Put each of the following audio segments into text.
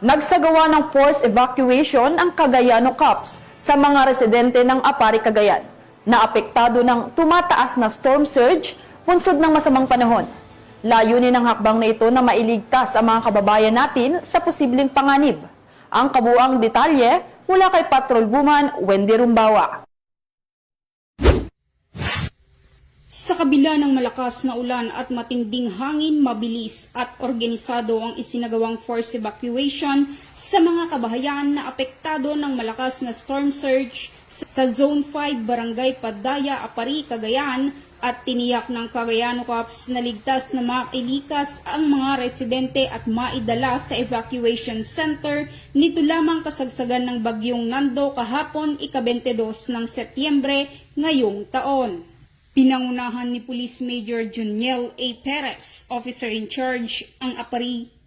Nagsagawa ng forced evacuation ang Cagayano Cops sa mga residente ng Apari, Cagayan na apektado ng tumataas na storm surge bunsod ng masamang panahon. Layunin ng hakbang na ito na mailigtas ang mga kababayan natin sa posibleng panganib. Ang kabuuang detalye mula kay Patrolwoman Wendy Rumbawa. Sa kabila ng malakas na ulan at matinding hangin, mabilis at organisado ang isinagawang forced evacuation sa mga kabahayan na apektado ng malakas na storm surge sa Zone 5, Barangay Padaya, Apari, Cagayan, at tiniyak ng Cagayano Cops na ligtas na mailikas ang mga residente at maidala sa evacuation center nito lamang kasagsagan ng bagyong Nando kahapon ika-22 ng Setyembre ngayong taon. Pinangunahan ni Police Major Juniel A. Perez, Officer in Charge ng Apari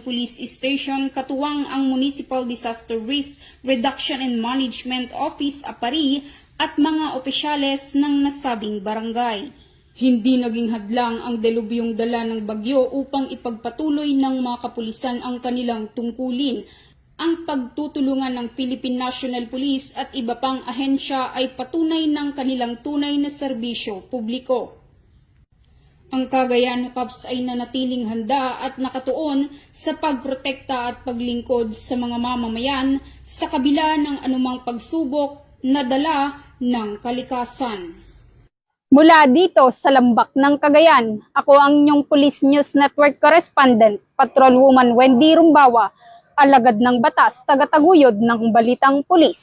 Police Station, katuwang ang Municipal Disaster Risk Reduction and Management Office, Apari, at mga opisyales ng nasabing barangay. Hindi naging hadlang ang delubyong dala ng bagyo upang ipagpatuloy ng mga kapulisan ang kanilang tungkulin. Ang pagtutulungan ng Philippine National Police at iba pang ahensya ay patunay ng kanilang tunay na serbisyo publiko. Ang Cagayano Cops ay nanatiling handa at nakatuon sa pagprotekta at paglingkod sa mga mamamayan sa kabila ng anumang pagsubok na dala ng kalikasan. Mula dito sa Lambak ng Cagayan, ako ang inyong Police News Network Correspondent, Patrolwoman Wendy Rumbawa, alagad ng batas, tagataguyod ng balitang pulis.